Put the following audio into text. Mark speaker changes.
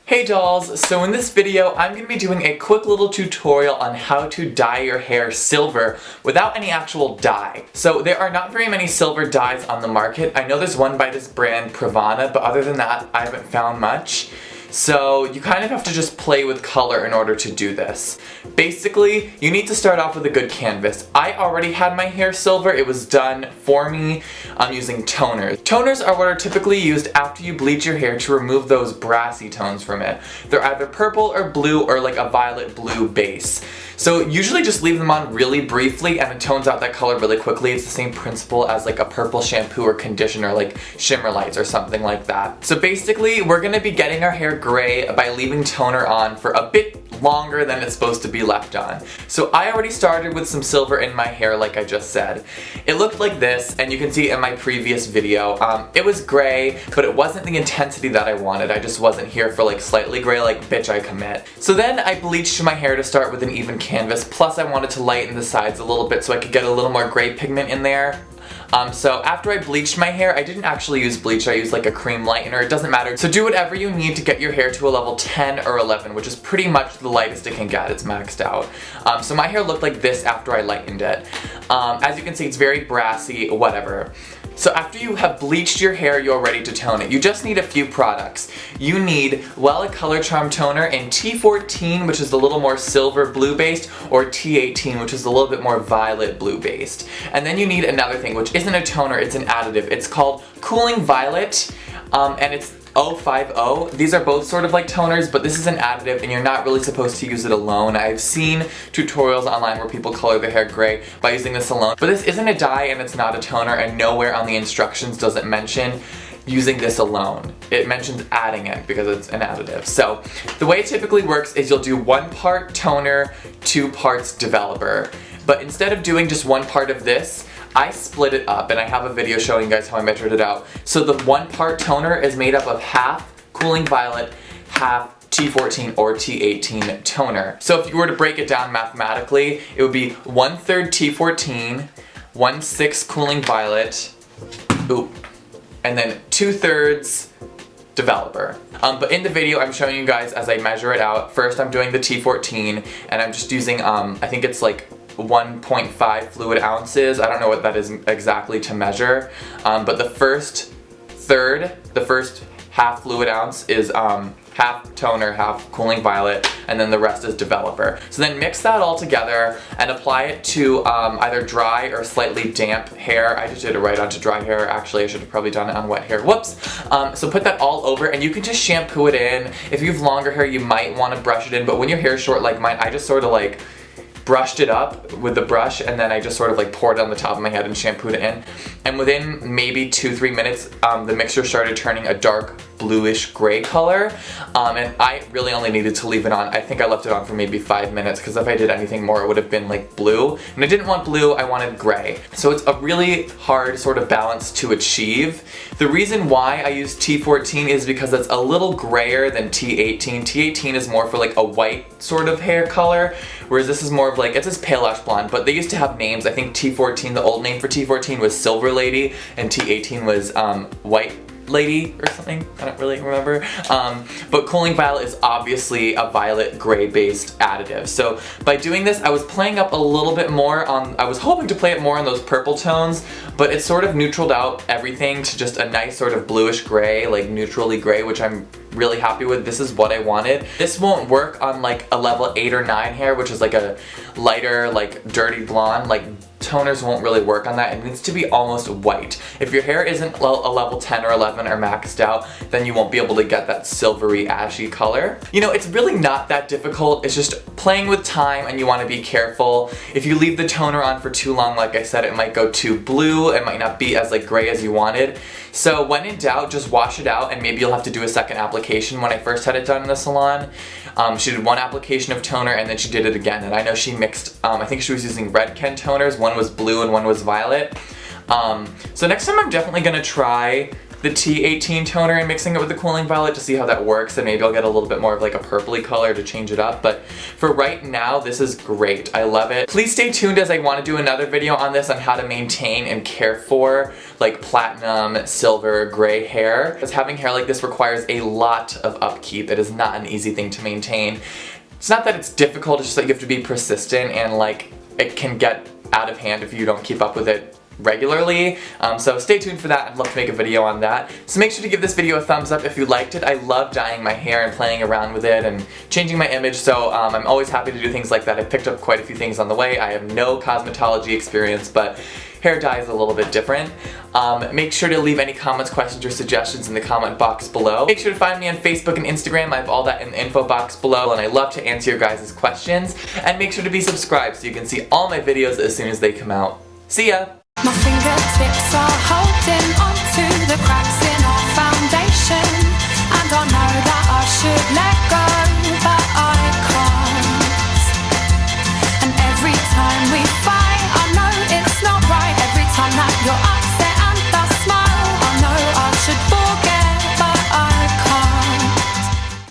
Speaker 1: Hey dolls, so in this video I'm going to be doing a quick little tutorial on how to dye your hair silver without any actual dye. So there are not very many silver dyes on the market. I know there's one by this brand Pravana, but other than that I haven't found much. So you kind of have to just play with color in order to do this. Basically, you need to start off with a good canvas. I already had my hair silver. It was done for me. I'm using toners. Toners are what are typically used after you bleach your hair to remove those brassy tones from it. They're either purple or blue or like a violet blue base. So usually just leave them on really briefly and it tones out that color really quickly. It's the same principle as like a purple shampoo or conditioner like Shimmer Lights or something like that. So basically we're going to be getting our hair gray by leaving toner on for a bit longer than it's supposed to be left on. So I already started with some silver in my hair like I just said. It looked like this, and you can see in my previous video. It was gray, but it wasn't the intensity that I wanted. I just wasn't here for like slightly gray, like bitch I commit. So then I bleached my hair to start with an even canvas, plus I wanted to lighten the sides a little bit so I could get a little more gray pigment in there. So after I bleached my hair, I didn't actually use bleach, I used like a cream lightener, it doesn't matter. So do whatever you need to get your hair to a level 10 or 11, which is pretty much the lightest it can get, it's maxed out. So my hair looked like this after I lightened it. As you can see, it's very brassy, whatever. So after you have bleached your hair, you're ready to tone it. You just need a few products. You need Wella Color Charm Toner in T14, which is a little more silver blue based, or T18, which is a little bit more violet blue based. And then you need another thing, which isn't a toner, it's an additive. It's called Cooling Violet, and it's 050. These are both sort of like toners, but this is an additive and you're not really supposed to use it alone. I've seen tutorials online where people color their hair gray by using this alone, but this isn't a dye and it's not a toner, and nowhere on the instructions does it mention using this alone. It mentions adding it because it's an additive. So the way it typically works is you'll do 1 part toner, 2 parts developer. But instead of doing just 1 part of this, I split it up, and I have a video showing you guys how I measured it out. So the 1 part toner is made up of half Cooling Violet, half T14 or T18 toner. So if you were to break it down mathematically, it would be 1/3 T14, 1/6 Cooling Violet, and then 2/3 developer. But in the video I'm showing you guys as I measure it out. First I'm doing the T14, and I'm just using, I think it's like 1.5 fluid ounces. I don't know what that is exactly to measure, but the first half fluid ounce is half toner, half Cooling Violet, and then the rest is developer. So then mix that all together and apply it to either dry or slightly damp hair. I just did it right onto dry hair. Actually, I should have probably done it on wet hair. Whoops! So put that all over, and you can just shampoo it in. If you have longer hair, you might want to brush it in, but when your hair is short like mine, I just sort of like brushed it up with the brush, and then I just sort of like poured it on the top of my head and shampooed it in. And within maybe 2-3 minutes, the mixture started turning a dark bluish gray color, and I really only needed to leave it on. I think I left it on for maybe 5 minutes, because if I did anything more it would have been like blue, and I didn't want blue, I wanted gray. So it's a really hard sort of balance to achieve. The reason why I use T14 is because it's a little grayer than T18. T18 is more for like a white sort of hair color, whereas this is more of like, it's this pale ash blonde, but they used to have names. I think T14, the old name for T14 was Silver Lady, and T18 was White Lady or something, I don't really remember. But Cooling Violet is obviously a violet gray based additive. So by doing this, I was playing up a little bit more on, I was hoping to play it more on those purple tones, but it sort of neutraled out everything to just a nice sort of bluish gray, like neutrally gray, which I'm really happy with. This is what I wanted. This won't work on like a level 8 or 9 hair, which is like a lighter, like dirty blonde. Like toners won't really work on that. It needs to be almost white. If your hair isn't a level 10 or 11 or maxed out, then you won't be able to get that silvery ashy color. You know, it's really not that difficult. It's just playing with time, and you want to be careful. If you leave the toner on for too long, like I said, it might go too blue. It might not be as like gray as you wanted. So when in doubt, just wash it out, and maybe you'll have to do a second application. When I first had it done in the salon, she did 1 application of toner and then she did it again. And I know she mixed, I think she was using Redken toners. One was blue and one was violet. So next time I'm definitely gonna try the T18 toner and mixing it with the cooling violet to see how that works, and maybe I'll get a little bit more of like a purpley color to change it up, but for right now this is great. I love it. Please stay tuned as I want to do another video on this on how to maintain and care for like platinum, silver, gray hair, because having hair like this requires a lot of upkeep. It is not an easy thing to maintain. It's not that it's difficult, it's just that you have to be persistent, and like it can get out of hand if you don't keep up with it regularly. So stay tuned for that. I'd love to make a video on that. So make sure to give this video a thumbs up if you liked it. I love dyeing my hair and playing around with it and changing my image, so I'm always happy to do things like that. I picked up quite a few things on the way. I have no cosmetology experience, but hair dye is a little bit different. Make sure to leave any comments, questions, or suggestions in the comment box below. Make sure to find me on Facebook and Instagram. I have all that in the info box below, and I love to answer your guys' questions. And make sure to be subscribed so you can see all my videos as soon as they come out. See ya!
Speaker 2: My fingertips are holding onto the cracks in our foundation, and I know that